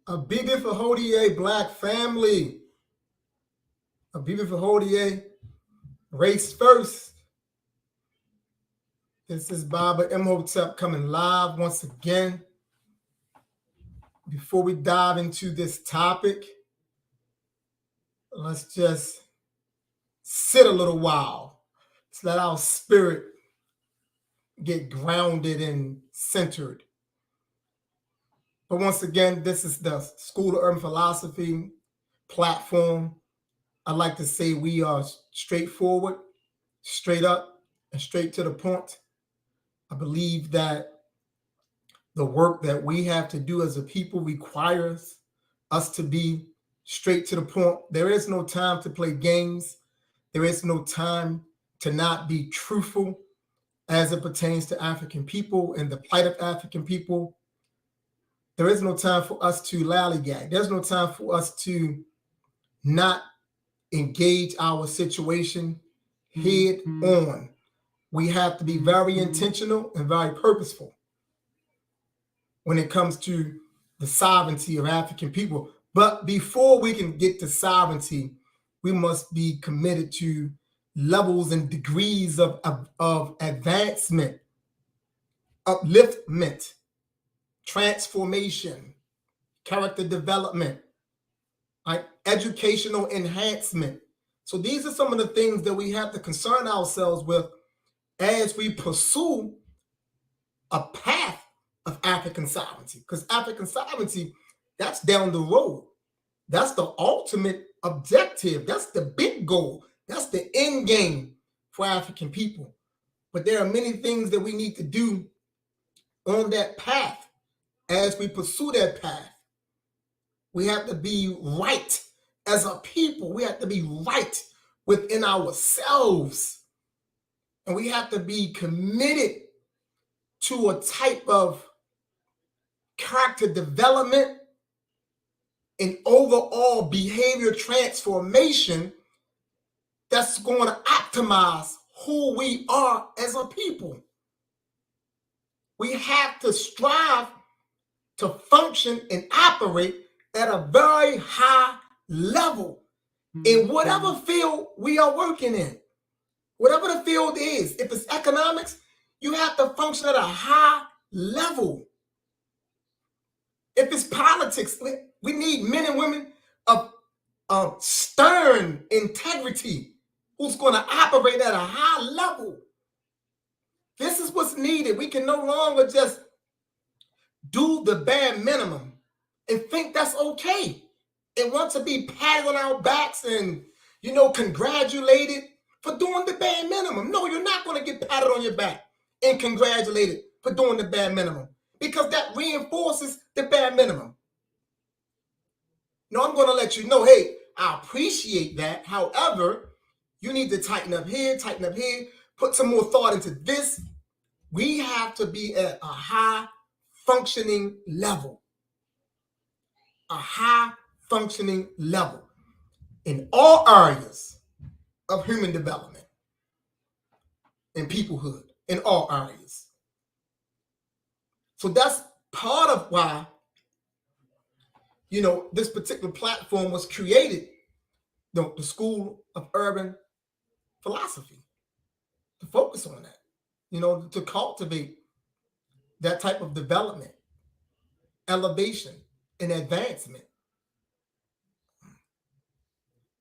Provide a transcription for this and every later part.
Abibi Fahodie Black family. Abibi Fahodie, race first. This is Baba Imhotep coming live once again. Before we dive into this topic, let's just sit a little while. Let's let our spirit get grounded and centered. But once again, this is the School of Urban Philosophy platform. I like to say we are straightforward, straight up, and straight to the point. I believe that the work that we have to do as a people requires us to be straight to the point. There is no time to play games. There is no time to not be truthful as it pertains to African people and the plight of African people. There is no time for us to lollygag. There's no time for us to not engage our situation head on. We have to be very intentional and very purposeful when it comes to the sovereignty of African people. But before we can get to sovereignty, we must be committed to levels and degrees of advancement, upliftment, transformation, character development, right? Educational enhancement. So these are some of the things that we have to concern ourselves with as we pursue a path of African sovereignty. Because African sovereignty, that's down the road. That's the ultimate objective. That's the big goal. That's the end game for African people. But there are many things that we need to do on that path as we pursue that path. We have to be right as a people. We have to be right within ourselves. And we have to be committed to a type of character development and overall behavior transformation that's going to optimize who we are as a people. We have to strive to function and operate at a very high level in whatever field we are working in. Whatever the field is, if it's economics, you have to function at a high level. If it's politics, we need men and women of stern integrity who's going to operate at a high level. This is what's needed. We can no longer just do the bare minimum and think that's okay and want to be patted on our backs and, congratulated for doing the bare minimum. No, you're not going to get patted on your back and congratulated for doing the bare minimum because that reinforces the bare minimum. No, I'm going to let you know, hey, I appreciate that. However, you need to tighten up here, put some more thought into this. We have to be at a high functioning level. A high functioning level in all areas of human development and peoplehood in all areas. So that's part of why, this particular platform was created, the School of Urban Philosophy, to focus on that, to cultivate that type of development, elevation, and advancement.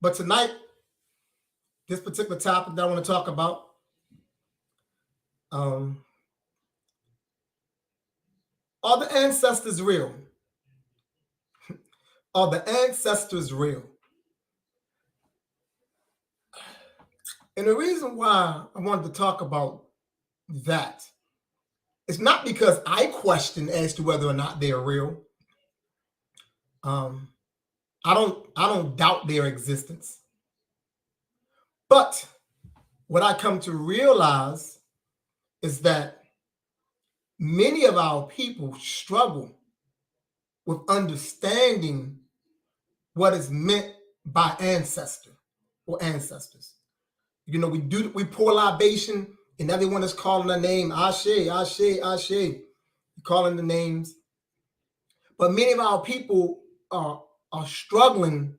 But tonight, this particular topic that I want to talk about, are the ancestors real? Are the ancestors real? And the reason why I wanted to talk about that is not because I question as to whether or not they are real. I don't doubt their existence. But what I come to realize is that many of our people struggle with understanding what is meant by ancestor or ancestors. We pour libation and everyone is calling the name Ashe, Ashe, Ashe, calling the names. But many of our people are struggling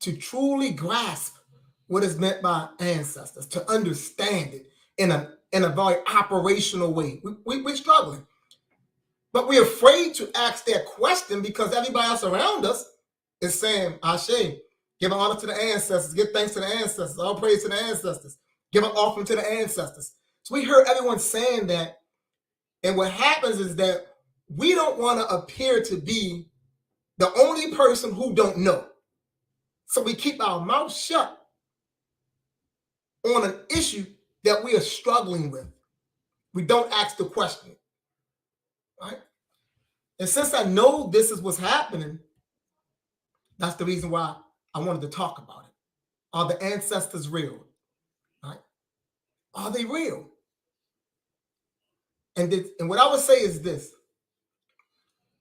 to truly grasp what is meant by ancestors, to understand it in a very operational way. We're struggling. But we're afraid to ask that question because everybody else around us is saying, Ashe, give an honor to the ancestors, give thanks to the ancestors, all praise to the ancestors, give an offering to the ancestors. So we heard everyone saying that. And what happens is that we don't want to appear to be the only person who don't know. So we keep our mouth shut on an issue that we are struggling with. We don't ask the question, right? And since I know this is what's happening, that's the reason why I wanted to talk about it. Are the ancestors real? Right? Are they real? And what I would say is this.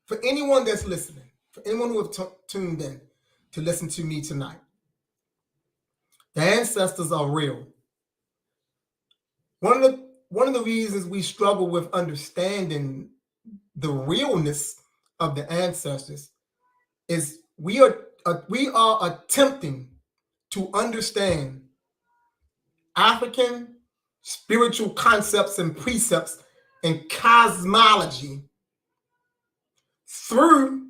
For anyone that's listening, for anyone who have tuned in to listen to me tonight, the ancestors are real. One of the reasons we struggle with understanding the realness of the ancestors is we are attempting to understand African spiritual concepts and precepts and cosmology through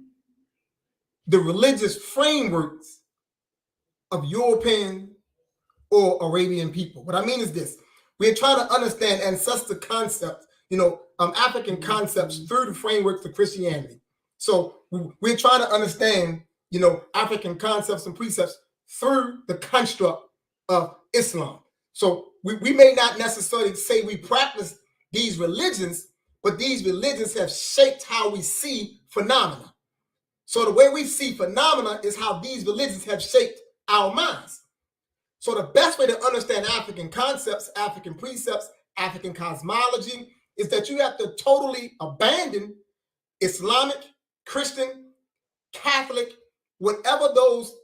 the religious frameworks of European or Arabian people. What I mean is this. We're trying to understand ancestor concepts, African concepts through the frameworks of Christianity. So we're trying to understand, African concepts and precepts through the construct of Islam. So we may not necessarily say we practice these religions, but these religions have shaped how we see phenomena. So the way we see phenomena is how these religions have shaped our minds. So the best way to understand African concepts, African precepts, African cosmology is that you have to totally abandon Islamic, Christian, Catholic, whatever those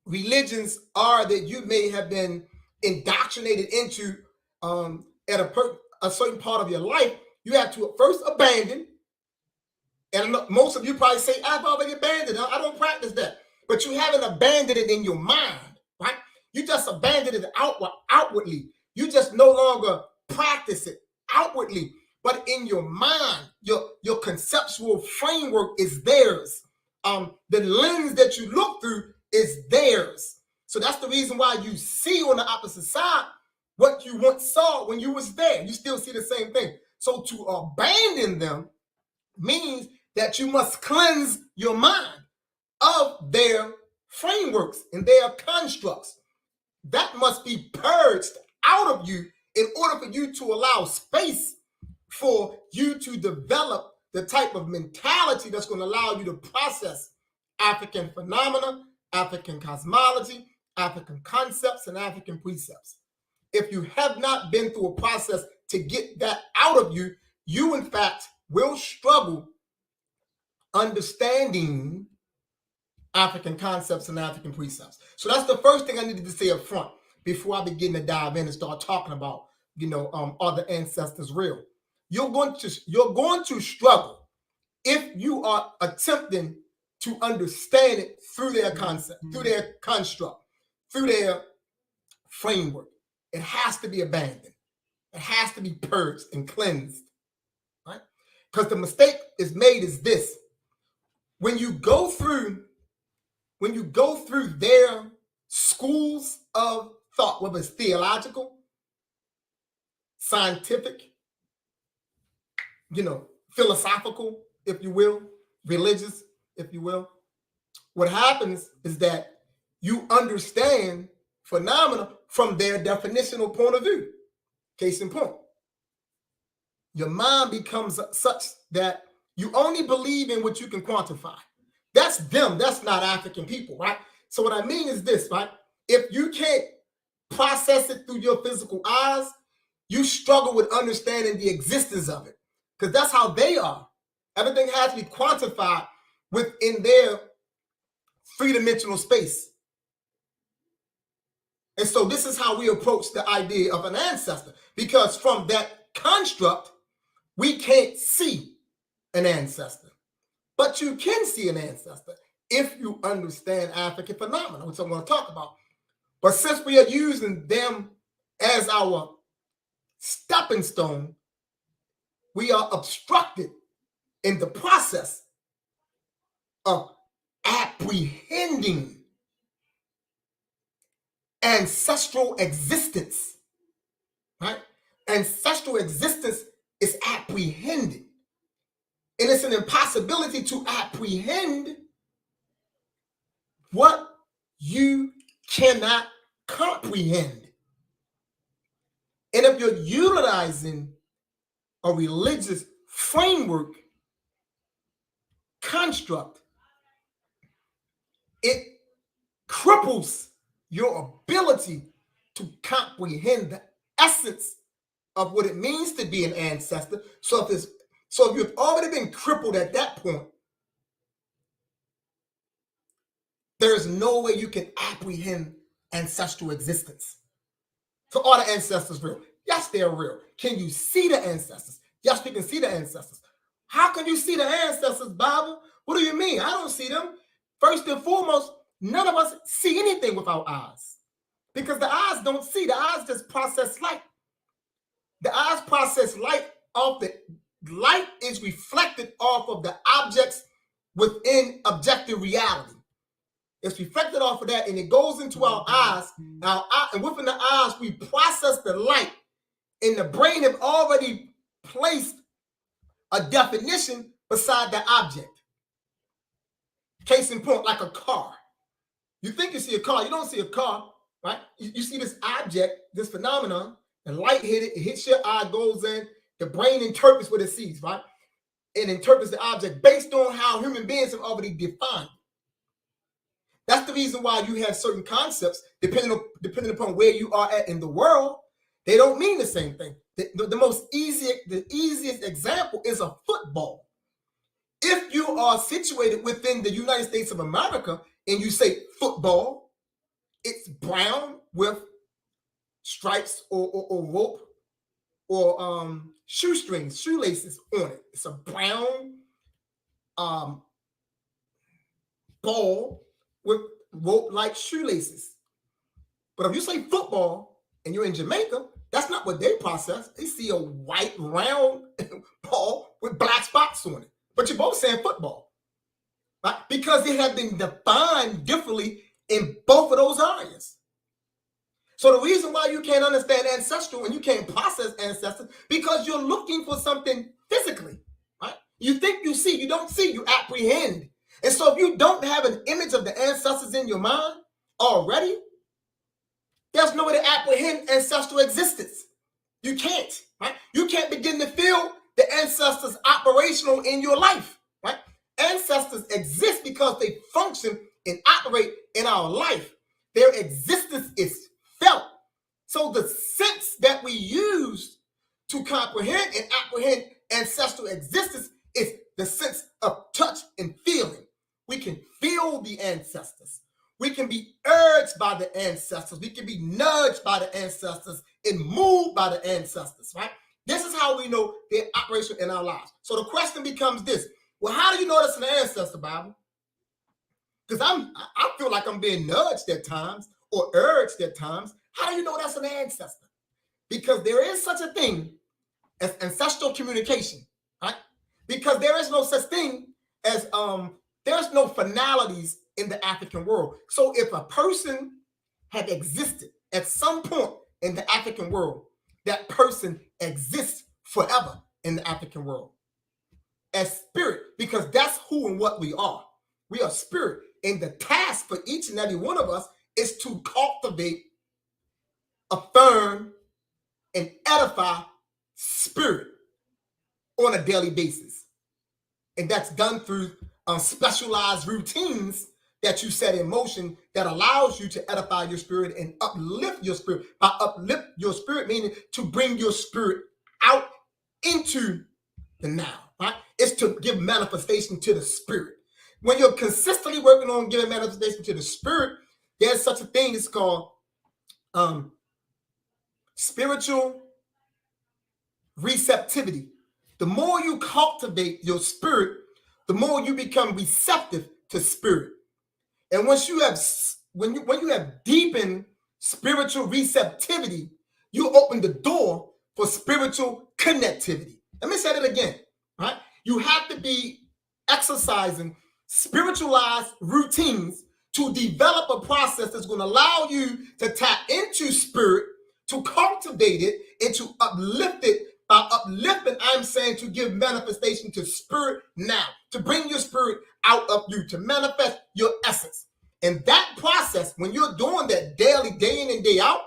religions are that you may have been indoctrinated into at a certain part of your life. You have to first abandon. And most of you probably say, I've already abandoned it. I don't practice that. But you haven't abandoned it in your mind, right? You just abandoned it outwardly. You just no longer practice it outwardly. But in your mind, your conceptual framework is theirs. The lens that you look through is theirs. So that's the reason why you see on the opposite side what you once saw when you was there. You still see the same thing. So to abandon them means that you must cleanse your mind of their frameworks and their constructs. That must be purged out of you in order for you to allow space for you to develop the type of mentality that's going to allow you to process African phenomena, African cosmology, African concepts, and African precepts. If you have not been through a process to get that out of you, you in fact will struggle understanding African concepts and African precepts. So that's the first thing I needed to say up front before I begin to dive in and start talking about, are the ancestors real? You're going to struggle if you are attempting to understand it through their concept, through their construct, through their framework. It has to be abandoned. It has to be purged and cleansed, right? Because the mistake is made is this. When you go through their schools of thought, whether it's theological, scientific, philosophical, if you will, religious, if you will, what happens is that you understand phenomena from their definitional point of view. Case in point, your mind becomes such that you only believe in what you can quantify. That's them. That's not African people, right? So what I mean is this, right? If you can't process it through your physical eyes, you struggle with understanding the existence of it, because that's how they are. Everything has to be quantified within their three-dimensional space. And so this is how we approach the idea of an ancestor, because from that construct, we can't see an ancestor. But you can see an ancestor if you understand African phenomena, which I'm going to talk about. But since we are using them as our stepping stone, we are obstructed in the process of apprehending ancestral existence, right? Ancestral existence is apprehended. And it's an impossibility to apprehend what you cannot comprehend. And if you're utilizing a religious framework construct, it cripples your ability to comprehend the essence of what it means to be an ancestor. So if you've already been crippled at that point, there's no way you can apprehend ancestral existence. So are the ancestors real? Yes, they're real. Can you see the ancestors? Yes, we can see the ancestors. How can you see the ancestors, Bible? What do you mean? I don't see them. First and foremost, none of us see anything with our eyes because the eyes don't see. The eyes just process light. The eyes process light off the light is reflected off of the objects within objective reality. It's reflected off of that, and it goes into our eyes. And within the eyes, we process the light, and the brain have already placed a definition beside the object. Case in point, like a car. You think you see a car, you don't see a car, right? You see this object, this phenomenon, and light hit it, it hits your eye, goes in, the brain interprets what it sees, right? It interprets the object based on how human beings have already defined. That's the reason why you have certain concepts, depending upon where you are at in the world, they don't mean the same thing. The easiest example is a football. If you are situated within the United States of America and you say football, it's brown with stripes or rope or shoestrings, shoelaces on it. It's a brown ball with rope-like shoelaces. But if you say football and you're in Jamaica, that's not what they process. They see a white round ball with black spots on it. But you're both saying football, right? Because it has been defined differently in both of those areas. So the reason why you can't understand ancestral and you can't process ancestors, because you're looking for something physically, right? You think you see, you don't see, you apprehend. And so if you don't have an image of the ancestors in your mind already, there's no way to apprehend ancestral existence. You can't, right? You can't begin to feel the ancestors operational in your life, right? Ancestors exist because they function and operate in our life. Their existence is felt. So the sense that we use to comprehend and apprehend ancestral existence is the sense of touch and feeling. We can feel the ancestors. We can be urged by the ancestors. We can be nudged by the ancestors and moved by the ancestors, right? This is how we know their operation in our lives. So the question becomes this: well, how do you know that's an ancestor, Bible? Because I feel like I'm being nudged at times or urged at times. How do you know that's an ancestor? Because there is such a thing as ancestral communication, right? Because there is no such thing as there's no finalities in the African world. So if a person had existed at some point in the African world, that person exists forever in the African world as spirit, because that's who and what we are. We are spirit. And the task for each and every one of us is to cultivate, affirm, and edify spirit on a daily basis. And that's done through specialized routines that you set in motion that allows you to edify your spirit and uplift your spirit. By uplift your spirit, meaning to bring your spirit out into the now, right? It's to give manifestation to the spirit. When you're consistently working on giving manifestation to the spirit, there's such a thing, it's called spiritual receptivity. The more you cultivate your spirit, the more you become receptive to spirit. And once you have, when you have deepened spiritual receptivity, you open the door for spiritual connectivity. Let me say that again, right? You have to be exercising spiritualized routines to develop a process that's going to allow you to tap into spirit, to cultivate it, and to uplift it. By uplifting, I'm saying to give manifestation to spirit now, to bring your spirit out of you, to manifest your essence. And that process, when you're doing that daily, day in and day out,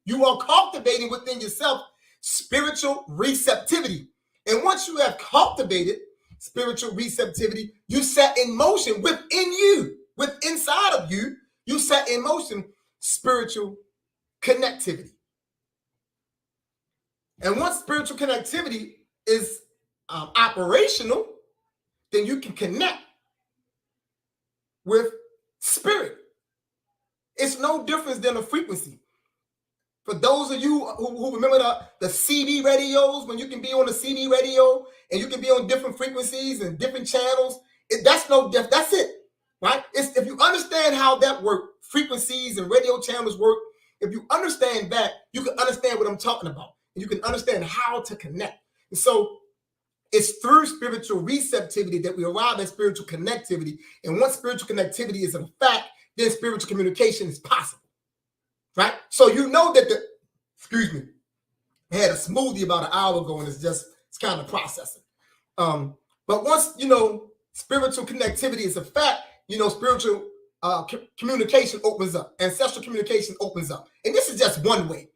you are cultivating within yourself spiritual receptivity. And once you have cultivated spiritual receptivity, you set in motion within you, inside of you, you set in motion spiritual connectivity. And once spiritual connectivity is operational, then you can connect with spirit. It's no difference than a frequency. For those of you who remember the CB radios, when you can be on a CB radio and you can be on different frequencies and different channels, that's it, right? If you understand how that works, frequencies and radio channels work, if you understand that, you can understand what I'm talking about. And you can understand how to connect. And so it's through spiritual receptivity that we arrive at spiritual connectivity. And once spiritual connectivity is a fact, then spiritual communication is possible. Right? So you know that I had a smoothie about an hour ago and it's kind of processing. But once, spiritual connectivity is a fact, spiritual communication opens up, ancestral communication opens up. And this is just one way.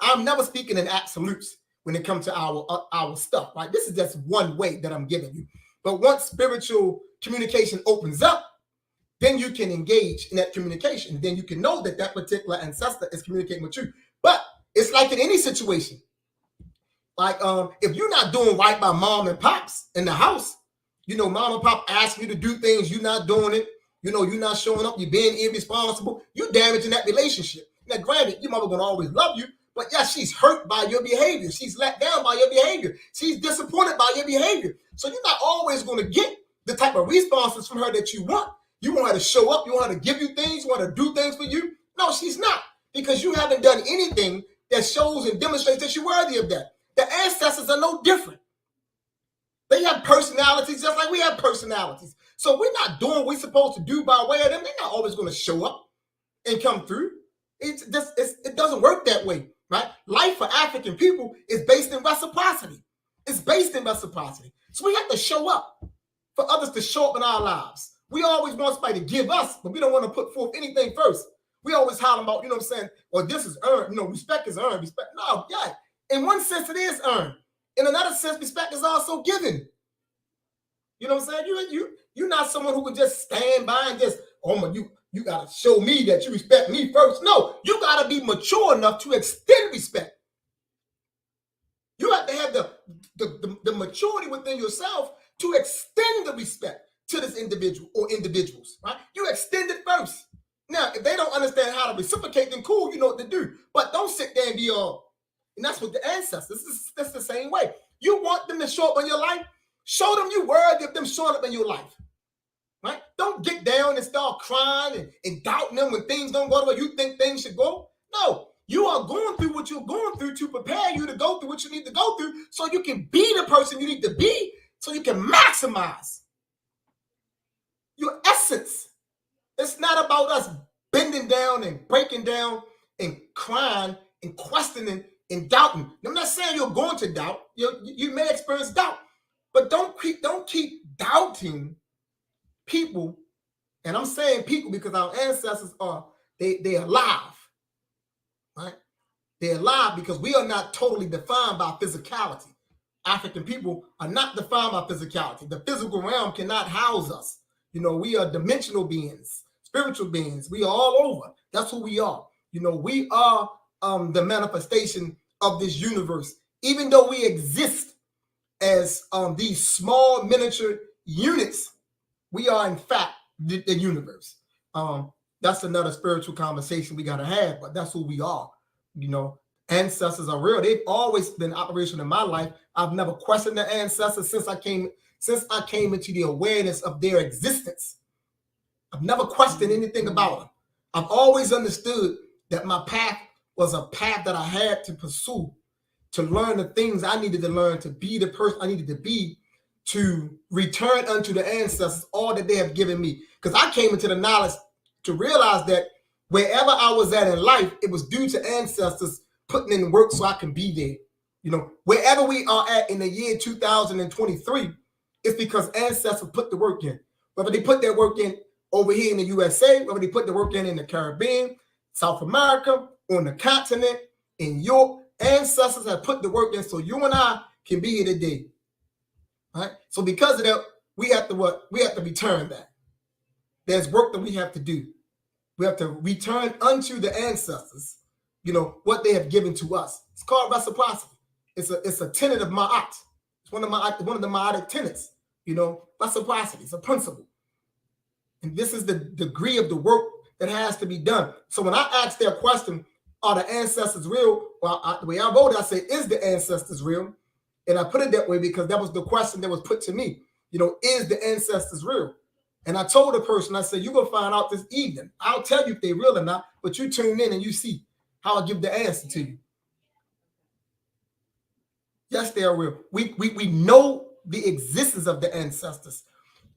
I'm never speaking in absolutes when it comes to our stuff, right? This is just one way that I'm giving you. But once spiritual communication opens up, then you can engage in that communication. Then you can know that particular ancestor is communicating with you. But it's like in any situation. Like if you're not doing right by mom and pops in the house, mom and pop ask you to do things, you're not doing it. You're not showing up, you're being irresponsible, you're damaging that relationship. Now, granted, your mother gonna always love you, but yeah, she's hurt by your behavior. She's let down by your behavior. She's disappointed by your behavior. So you're not always gonna get the type of responses from her that you want. You want her to show up, you want her to give you things, you want her to do things for you. No, she's not, because you haven't done anything that shows and demonstrates that you're worthy of that. The ancestors are no different. They have personalities just like we have personalities. So we're not doing what we're supposed to do by way of them. They're not always going to show up and come through. It doesn't work that way, right? Life for African people is based in reciprocity. It's based in reciprocity. So we have to show up for others to show up in our lives. We always want somebody to give us, but we don't want to put forth anything first. We always holler about, what I'm saying? Well, this is earned. Respect is earned. Respect. No, yeah. In one sense, it is earned. In another sense, respect is also given. You know what I'm saying? You're not someone who can just stand by and just, you got to show me that you respect me first. No, you got to be mature enough to extend respect. You have to have the maturity within yourself to extend the respect to this individual or individuals, right? You extend it first. Now, if they don't understand how to reciprocate, then cool, you know what to do. But don't sit there and be and that's what the ancestors, that's the same way. You want them to show up in your life, show them you worthy of them showing up in your life, right? Don't get down and start crying and doubting them when things don't go the way you think things should go. No, you are going through what you're going through to prepare you to go through what you need to go through so you can be the person you need to be, so you can maximize your essence. It's not about us bending down and breaking down and crying and questioning and doubting. I'm not saying you're going to doubt. You may experience doubt, but don't keep doubting people. And I'm saying people because our ancestors they're alive, right? They're alive because we are not totally defined by physicality. African people are not defined by physicality. The physical realm cannot house us. We are dimensional beings, spiritual beings. We are all over. That's who we are. We are the manifestation of this universe. Even though we exist as these small miniature units, we are in fact the universe. That's another spiritual conversation we got to have, but that's who we are. Ancestors are real. They've always been operational in my life. I've never questioned the ancestors since I came since I came into the awareness of their existence. I've never questioned anything about them. I've always understood that my path was a path that I had to pursue, to learn the things I needed to learn, to be the person I needed to be, to return unto the ancestors all that they have given me. Because I came into the knowledge to realize that wherever I was at in life, it was due to ancestors putting in work so I can be there. You know, wherever we are at in the year 2023, it's because ancestors put the work in. Whether they put their work in over here in the USA, whether they put the work in the Caribbean, South America, on the continent, in Europe, ancestors have put the work in so you and I can be here today. All right? So because of that, we have to what? We have to return that. There's work that we have to do. We have to return unto the ancestors, you know, what they have given to us. It's called reciprocity. It's a tenet of Ma'at. It's one of the Ma'atic tenets, you know, reciprocity. It's a principle. And this is the degree of the work that has to be done. So when I ask their question, are the ancestors real? Well, the way I voted, I say, is the ancestors real? And I put it that way because that was the question that was put to me. You know, is the ancestors real? And I told the person, I said, you're going to find out this evening. I'll tell you if they're real or not, but you tune in and you see how I give the answer to you. Yes, they are real. We know the existence of the ancestors.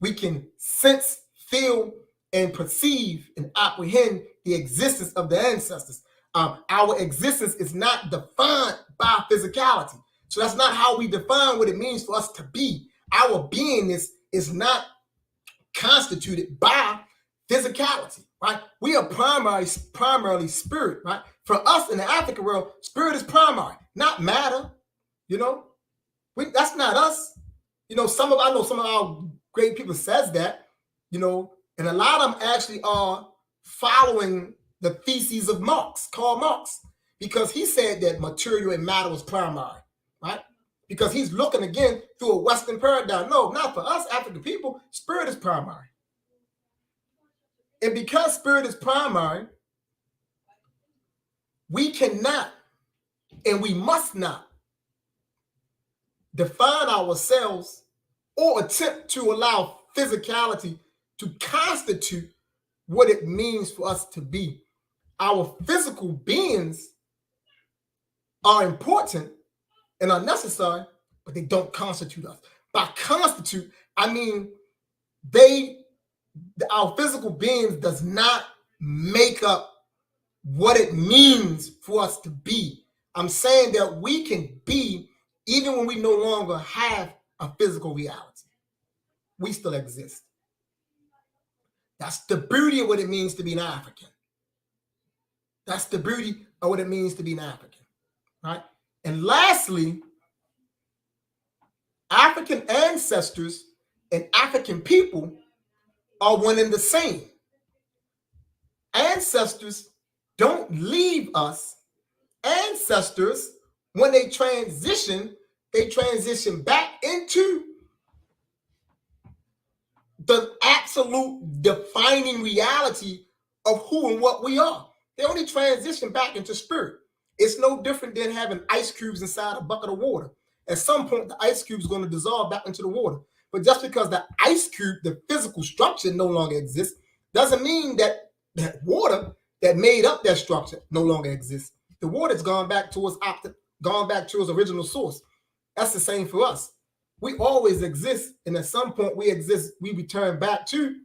We can sense, feel, and perceive and apprehend the existence of the ancestors. Our existence is not defined by physicality. So that's not how we define what it means for us to be. Our beingness is not constituted by physicality, right? We are primarily spirit, right? For us in the African world, spirit is primary, not matter. You know, that's not us. You know, I know some of our great people says that, you know, and a lot of them actually are following the theses of Karl Marx, because he said that material and matter was primary, right? Because he's looking again through a Western paradigm. No, not for us African people. Spirit is primary. And because spirit is primary, we cannot and we must not define ourselves or attempt to allow physicality to constitute what it means for us to be. Our physical beings are important and are necessary, but they don't constitute us. By constitute, I mean our physical beings does not make up what it means for us to be. I'm saying that we can be even when we no longer have a physical reality. We still exist. That's the beauty of what it means to be an African. That's the beauty of what it means to be an African, right? And lastly, African ancestors and African people are one and the same. Ancestors don't leave us. Ancestors, when they transition back into the absolute defining reality of who and what we are. They only transition back into spirit. It's no different than having ice cubes inside a bucket of water. At some point, the ice cube is going to dissolve back into the water. But just because the ice cube, the physical structure, no longer exists, doesn't mean that that water that made up that structure no longer exists. The water's gone back to its original source. That's the same for us. We always exist, and at some point we return back to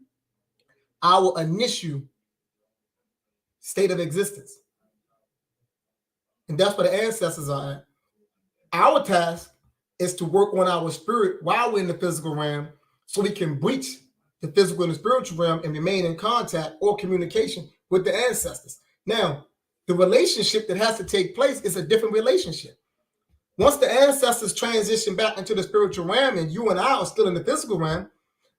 our initial state of existence. And that's where the ancestors are at. Our task is to work on our spirit while we're in the physical realm so we can breach the physical and the spiritual realm and remain in contact or communication with the ancestors. Now, the relationship that has to take place is a different relationship. Once the ancestors transition back into the spiritual realm and you and I are still in the physical realm,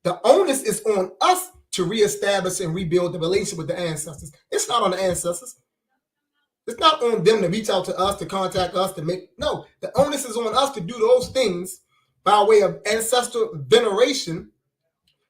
the onus is on us to reestablish and rebuild the relationship with the ancestors. It's not on the ancestors. It's not on them to reach out to us, to contact us, no. The onus is on us to do those things by way of ancestral veneration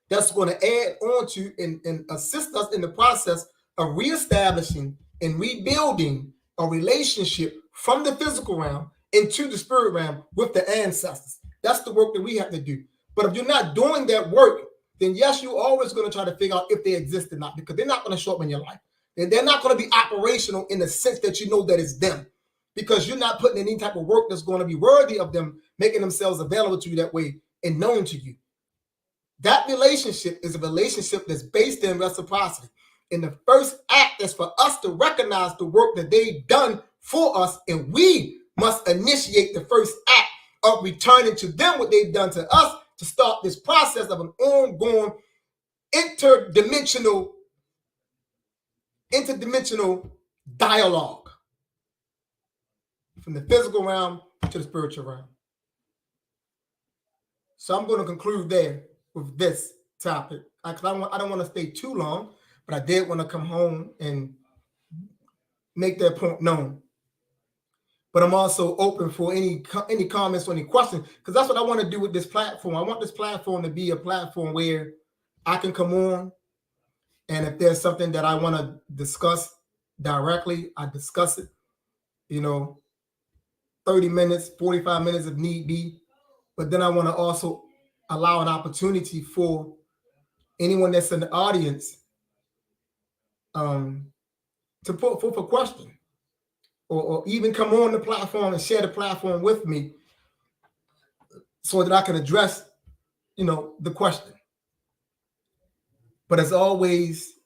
that's going to add on to and assist us in the process of reestablishing and rebuilding a relationship from the physical realm into the spirit realm with the ancestors. That's the work that we have to do. But if you're not doing that work, then yes, you're always going to try to figure out if they exist or not, because they're not going to show up in your life. And they're not going to be operational in the sense that you know that it's them, because you're not putting any type of work that's going to be worthy of them making themselves available to you that way and known to you. That relationship is a relationship that's based in reciprocity. And the first act is for us to recognize the work that they've done for us, and we must initiate the first act of returning to them what they've done to us to start this process of an ongoing interdimensional dialogue from the physical realm to the spiritual realm. So I'm going to conclude there with this topic, because I don't want to stay too long, but I did want to come home and make that point known. But I'm also open for any comments or any questions, because that's what I want to do with this platform. I want this platform to be a platform where I can come on, and if there's something that I want to discuss directly, I discuss it, 30 minutes, 45 minutes if need be. But then I want to also allow an opportunity for anyone that's in the audience to put forth a question, or even come on the platform and share the platform with me so that I can address, the question. But as always,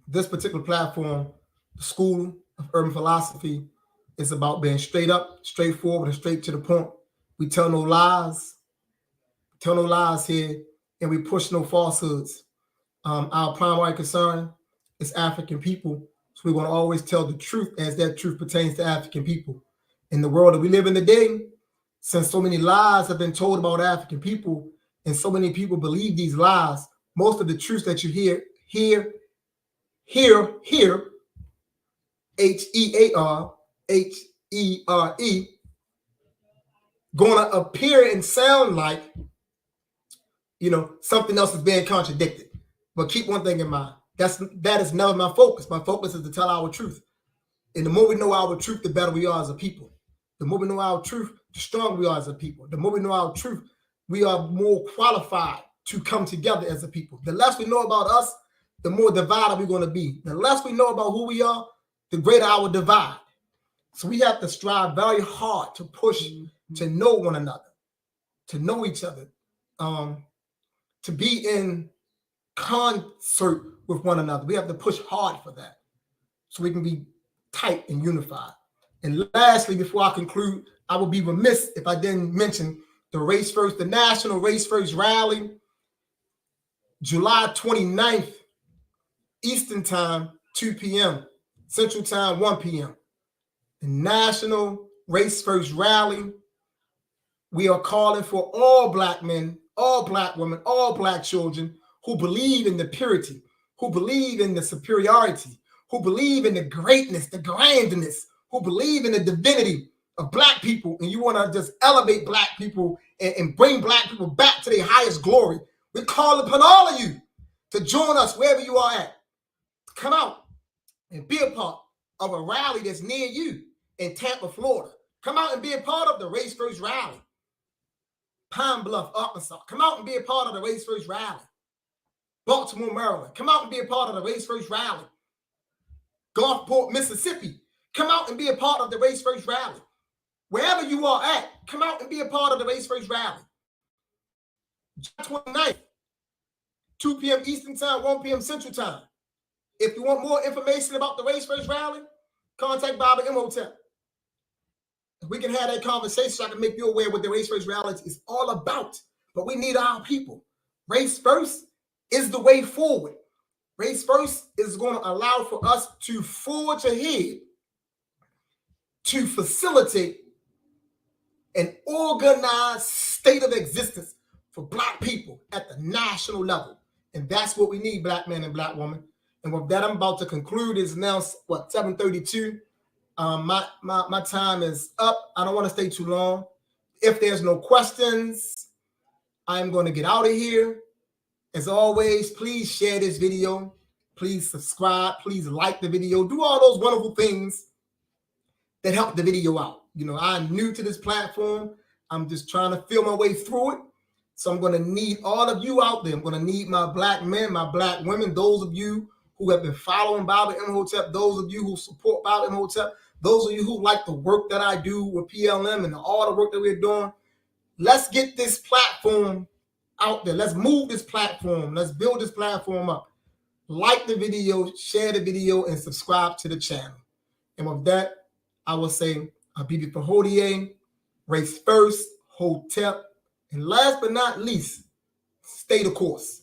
this particular platform, the School of Urban Philosophy, is about being straight up, straightforward, and straight to the point. We tell no lies. Here, and we push no falsehoods. Our primary concern is African people, so we want to always tell the truth as that truth pertains to African people. In the world that we live in today, since so many lies have been told about African people, and so many people believe these lies, most of the truths that you hear, H-E-A-R-H-E-R-E, gonna appear and sound like, something else is being contradicted. But keep one thing in mind. That is never my focus. My focus is to tell our truth. And the more we know our truth, the better we are as a people. The more we know our truth, the stronger we are as a people. The more we know our truth, we are more qualified to come together as a people. The less we know about us, the more divided we're going to be. The less we know about who we are, the greater our divide. So we have to strive very hard to push to know one another, to know each other, to be in concert with one another. We have to push hard for that so we can be tight and unified. And lastly, before I conclude, I would be remiss if I didn't mention the National Race First Rally, July 29th, Eastern Time, 2 p.m., Central Time, 1 p.m. The National Race First Rally. We are calling for all Black men, all Black women, all Black children who believe in the purity, who believe in the superiority, who believe in the greatness, the grandness, who believe in the divinity of Black people, and you want to just elevate Black people and bring Black people back to their highest glory. We call upon all of you to join us wherever you are at. Come out and be a part of a rally that's near you in Tampa, Florida. Come out and be a part of the Race First Rally. Pine Bluff, Arkansas. Come out and be a part of the Race First Rally. Baltimore, Maryland. Come out and be a part of the Race First Rally. Gulfport, Mississippi. Come out and be a part of the Race First Rally. Wherever you are at, come out and be a part of the Race First Rally. July 29th, 2 p.m. Eastern Time, 1 p.m. Central Time. If you want more information about the Race First Rally, contact Baba Imhotep. We can have that conversation so I can make you aware what the Race First Rally is all about. But we need our people. Race First is the way forward. Race First is going to allow for us to forge ahead to facilitate an organized state of existence for Black people at the national level. And that's what we need, Black men and Black women. And with that, I'm about to conclude. It's now, 7:32. My time is up. I don't want to stay too long. If there's no questions, I'm going to get out of here. As always, please share this video. Please subscribe. Please like the video. Do all those wonderful things that help the video out. I'm new to this platform. I'm just trying to feel my way through it. So I'm going to need all of you out there. I'm going to need my black men, my black women, those of you who have been following Bible Imhotep, those of you who support Bible Imhotep, those of you who like the work that I do with PLM and all the work that we're doing. Let's get this platform out there. Let's move this platform. Let's build this platform up. Like the video, share the video, and subscribe to the channel. And with that, I will say, Habibi Fahodie, race first, Hotep, and last but not least, stay the course.